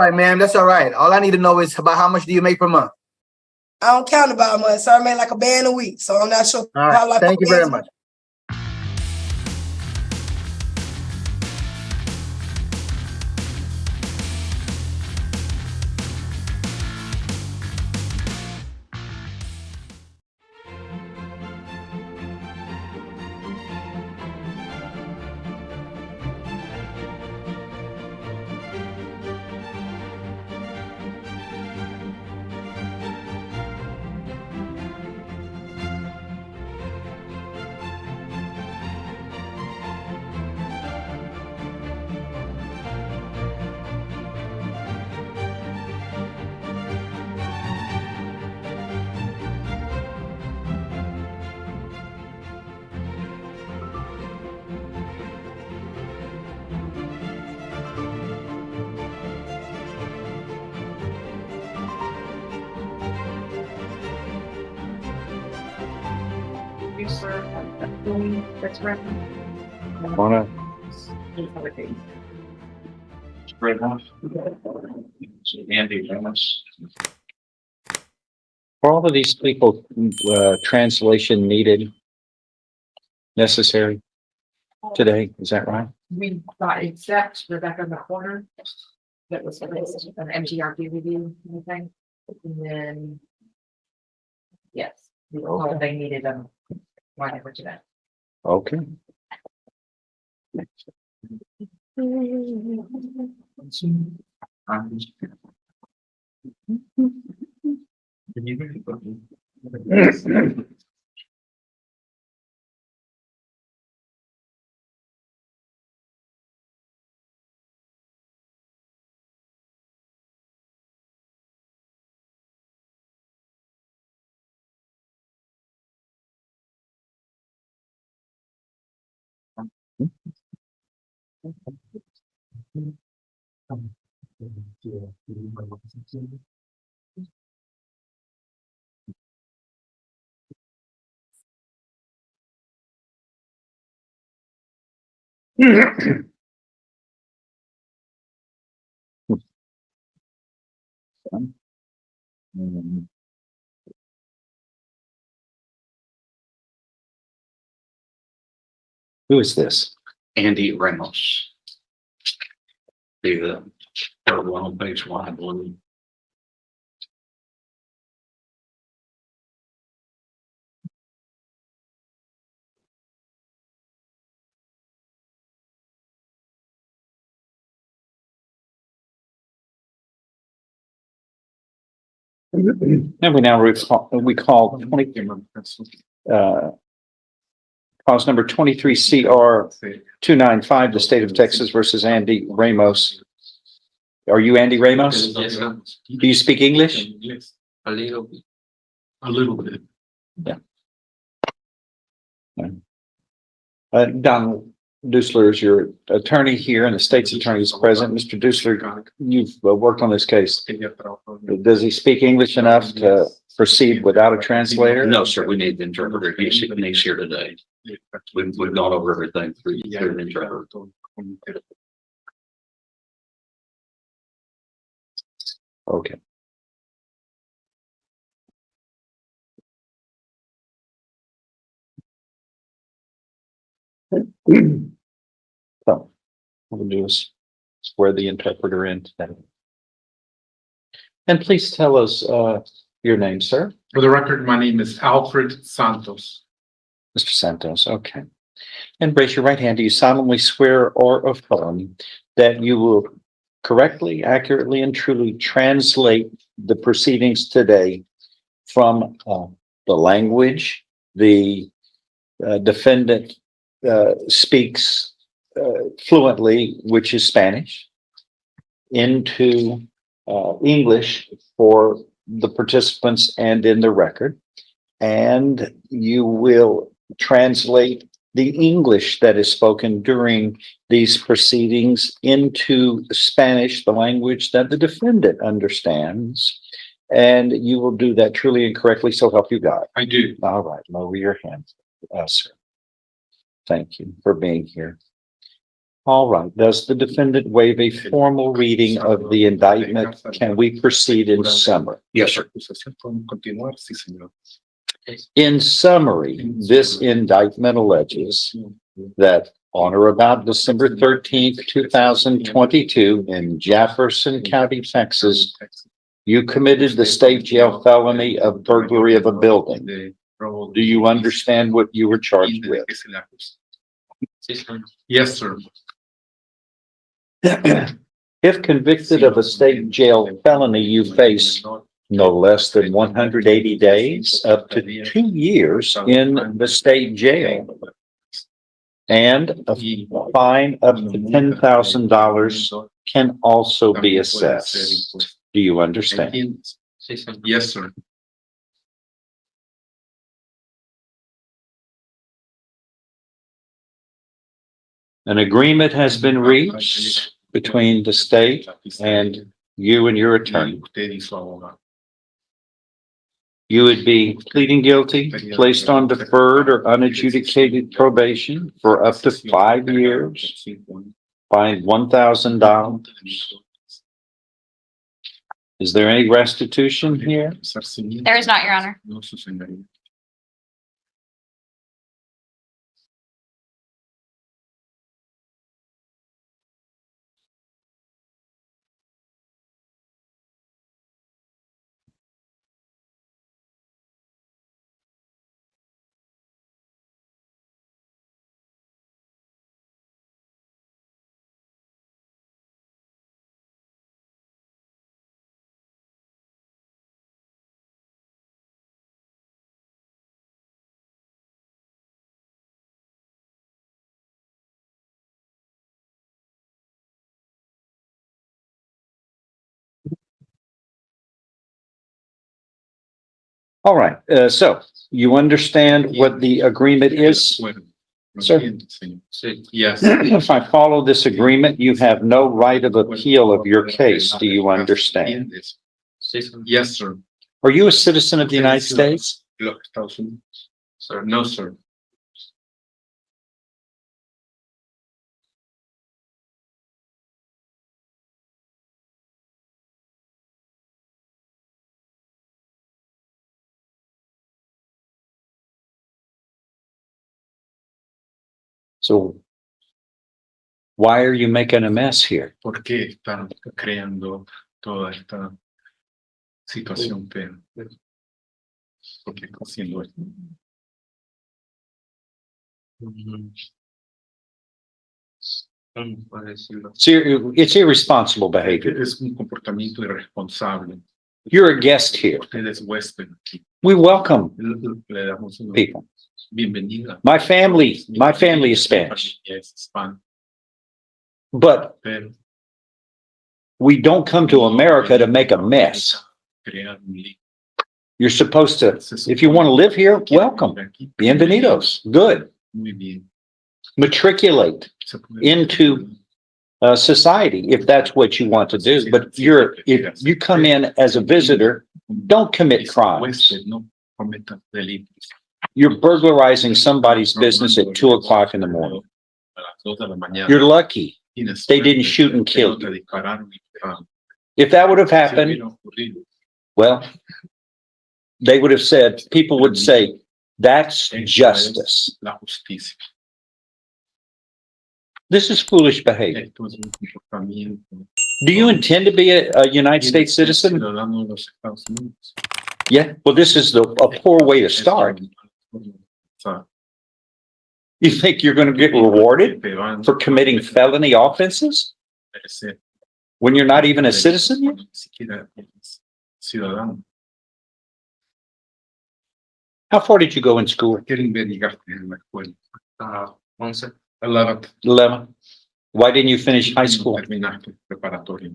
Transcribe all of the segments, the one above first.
right, ma'am. That's all right. All I need to know is about how much do you make per month? I don't count about money, sir. I make like a band a week, so I'm not sure. All Probably right. like Thank you very 4 bands. much. You, sir, have a plea that's written. Wanna Spread off. Andy Thomas. for all of these people, translation needed, necessary today, is that right? We got except Rebecca in the corner. That was an MGRP review, I think. And then. Yes, we all they needed them. Whatever to that. Okay. Who is this? Andy Ramos. The third one on page 1, I believe. And we now call 20, cause number 23 CR 295, the state of Texas versus Andy Ramos. Are you Andy Ramos? Yes, sir. Do you speak English? Yes, a little bit. A little bit. Donald Dusler is your attorney here, and the state's attorney is present. Mr. Dusler, you've worked on this case. Does he speak English enough to proceed without a translator? No, sir, we need an interpreter. He's here today. We've gone over everything through an interpreter. Okay. So what we'll do is square the interpreter in today. And please tell us your name, sir. For the record, my name is Alfred Santos. Mr. Santos, okay. And raise your right hand. Do you solemnly swear or affirm that you will correctly, accurately, and truly translate the proceedings today from the language the defendant speaks fluently, which is Spanish, into English for the participants and in the record, and you will translate the English that is spoken during these proceedings into Spanish, the language that the defendant understands, and you will do that truly and correctly, so help you God. I do. All right, lower your hand, sir. Thank you for being here. All right. Does the defendant waive a formal reading of the indictment? Can we proceed in summary? Yes, sir. In summary, this indictment alleges that on or about December 13th, 2022 in Jefferson County, Texas, you committed the state jail felony of burglary of a building. Do you understand what you were charged with? Yes, sir. If convicted of a state jail felony, you face no less than 180 days, up to 2 years in the state jail, and a fine up to $10,000 can also be assessed. Do you understand? Yes, sir. An agreement has been reached between the state and you and your attorney. You would be pleading guilty, placed on deferred or unadjudicated probation for up to 5 years, fined $1,000. Is there any restitution here? There is not, Your Honor. All right, so you understand what the agreement is? Sir? Yes. If I follow this agreement, you have no right of appeal of your case. Do you understand? Yes, sir. Are you a citizen of the United States? Sir, no, sir. So why are you making a mess here? ¿Por qué están creando toda esta situación fea? ¿Por qué están haciendo esto? It's irresponsible behavior. Es un comportamiento irresponsable. You're a guest here. Usted es huésped aquí. We welcome Le damos una people. bienvenida. My family is Spanish, Es hispano, but pero we don't come to America to make a mess. crear un lío. You're supposed to, if you want to live here, welcome. Bienvenidos. Good. Muy bien. Matriculate Se puede- into society if that's what you want to do. But if you come in as a visitor, don't commit crimes. Huésped, no cometa delitos. You're burglarizing somebody's business at 2:00 in the morning. A las 2 de la mañana. You're lucky. Tienes they didn't suerte shoot and que kill no te you. dispararon y mataron. If that would have Si happened, hubiera ocurrido, well, they would have said, people would say, that's esta es justice. La justicia. This is foolish behavior. Esto es un comportamiento. Do you intend to be a United States citizen? Ciudadano de los Estados Unidos. Yeah. Well, this is a poor way to start. You think you're going to get rewarded for committing felony offenses when you're not even a citizen yet? Ciudadano. How far did you go in school? ¿Qué nivel llegaste en la escuela? 11. 11. 11. Why didn't you finish high school? Terminaste preparatoria.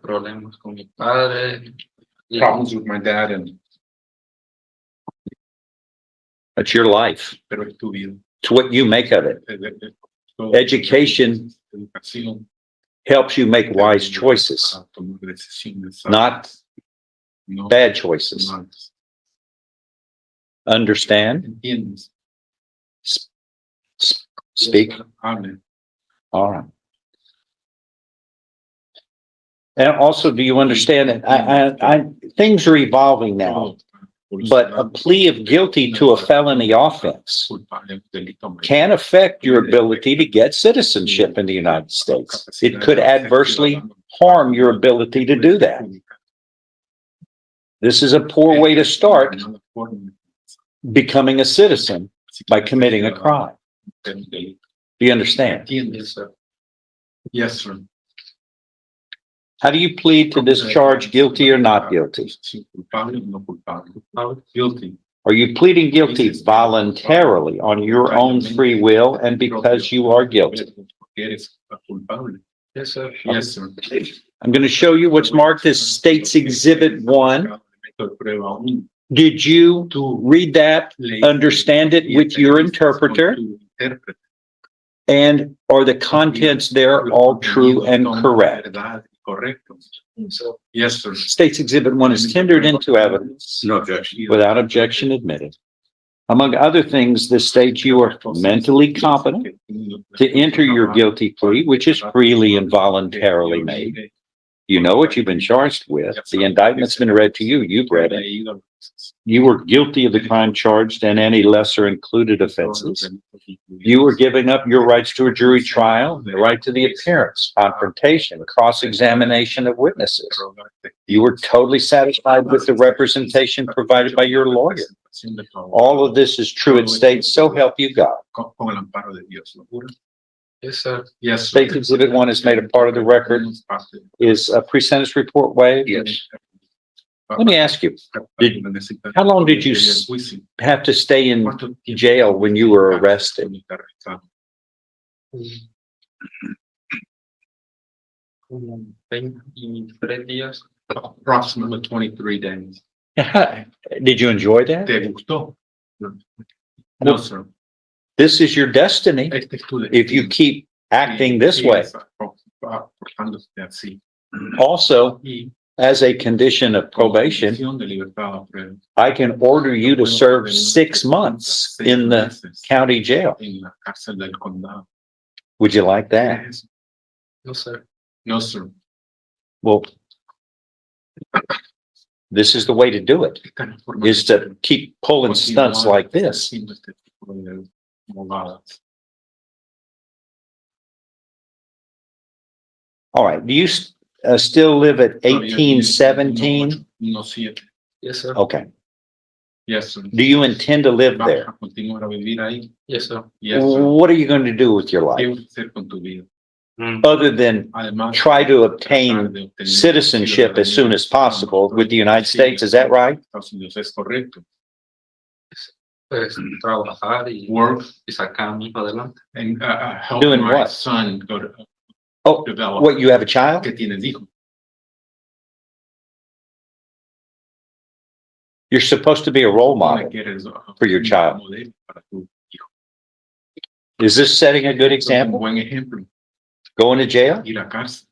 Problemas con mi padre. Problems with my dad, and That's your life. pero es tu vida. It's what you make of it. Education Educación. helps you make wise choices, Para tomar decisiones sabias, not no bad choices. malas. Understand? ¿Entiendes? Speak. Hable. All right. And also, do you understand that things are evolving now, but a plea of guilty to a felony offense can affect your ability to get citizenship in the United States. It could adversely harm your ability to do that. This is a poor way to start becoming a citizen by committing a crime. Do you understand? Yes, sir. How do you plead to this charge, guilty or not guilty? Guilty. Are you pleading guilty voluntarily on your own free will and because you are guilty? Yes, sir. Yes, sir. I'm going to show you what's marked as State's Exhibit 1. Did you read that, understand it with your interpreter? And are the contents there all true and correct? Yes, sir. State's Exhibit 1 is tendered into evidence No objection. without objection admitted. Among other things, this states you are mentally competent to enter your guilty plea, which is freely and voluntarily made. You know what you've been charged with. The indictment's been read to you. You've read it. You were guilty of the crime charged and any lesser included offenses. You were giving up your rights to a jury trial, the right to the appearance, confrontation, cross-examination of witnesses. You were totally satisfied with the representation provided by your lawyer. All of this is true. It states, so help you God. Yes, sir. Yes, sir. State's Exhibit 1 is made a part of the record. Is a pre-sentence report waived? Yes. Let me ask you, how long did you have to stay in jail when you were arrested? 23 días. Approximately 23 days. Did you enjoy that? ¿Te gustó? No, sir. This is your destiny if you keep acting this way. Also, as a condition of probation, I can order you to serve 6 months in the county jail. Would you like that? No, sir. No, sir. Well, this is the way to do it, is to keep pulling stunts like this. All right. Do you still live at 1817? No, sí. Yes, sir. Okay. Yes, sir. Do you intend to live there? Yes, sir. Yes, sir. What are you going to do with your life? Other than try to obtain citizenship as soon as possible with the United States, is that right? Pues trabajar y Work sacar a mi hijo adelante. and help Doing my what? son go to Oh, develop. what, you have a child? Que tienes hijo. You're supposed to be a role model for your child. Is this setting a good example? Buen ejemplo. Going to jail? Ir a cárcel.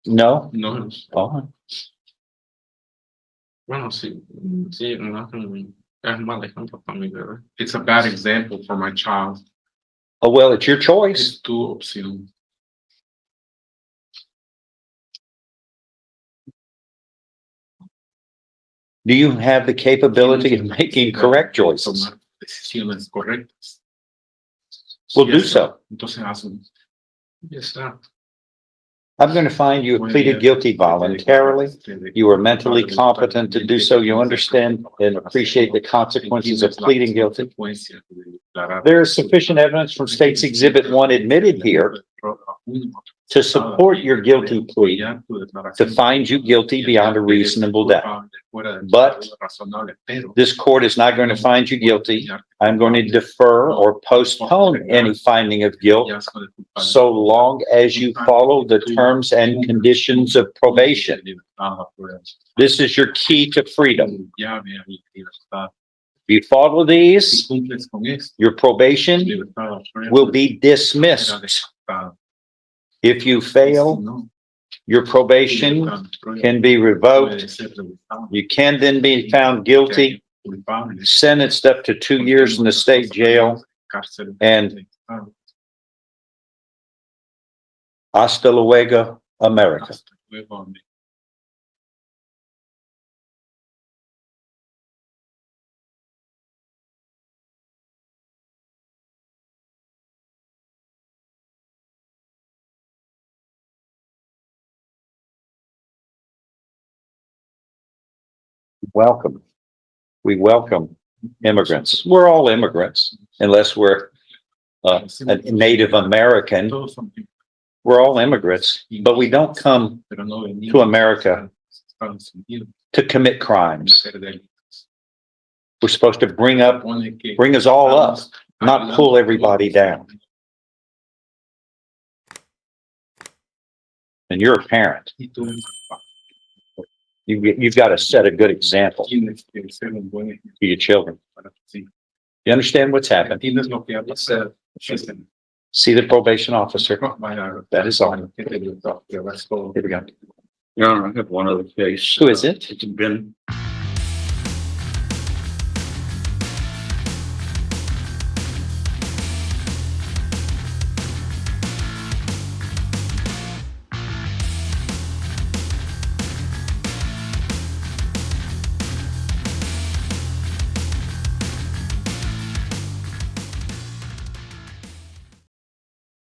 No? No. Oh. Bueno, sí, sí, no es mal ejemplo para mi bebé. It's a bad example for my child. Oh, well, it's your choice. Es tu opción. Do you have the capability of making correct choices? Tomar decisiones correctas. Well, do Yes, so. Entonces hazlo. Yes, sir. I'm going to find you pleaded guilty voluntarily. You are mentally competent to do so. You understand and appreciate the consequences of pleading guilty. There is sufficient evidence from State's Exhibit 1 admitted here to support your guilty plea, to find you guilty beyond a reasonable doubt. But this court is not going to find you guilty. I'm going to defer or postpone any finding of guilt so long as you follow the terms and conditions of probation. This is your key to freedom. If you follow these, your probation will be dismissed. If you fail, your probation can be revoked. You can then be found guilty, sentenced up to 2 years in the state jail, and Hasta luego, America. Hasta luego, amigo. Welcome. We welcome immigrants. We're all immigrants, unless we're a Native American. Todos son We're all immigrants, but we don't come pero no venimos to America a Estados Unidos to commit a crimes. hacer delitos. We're supposed to bring us all up, not pull everybody down. And you're a parent. Y tú You've got to set a good example tienes que ser un buen ejemplo to your children. para tus hijos. You understand what's happened? Entiendes lo que ha pasado. Listen, See the probation officer. vaya, That is all. que te lo- que vas todo. Here we go. Your Honor, I have one other case. Who is it? It's been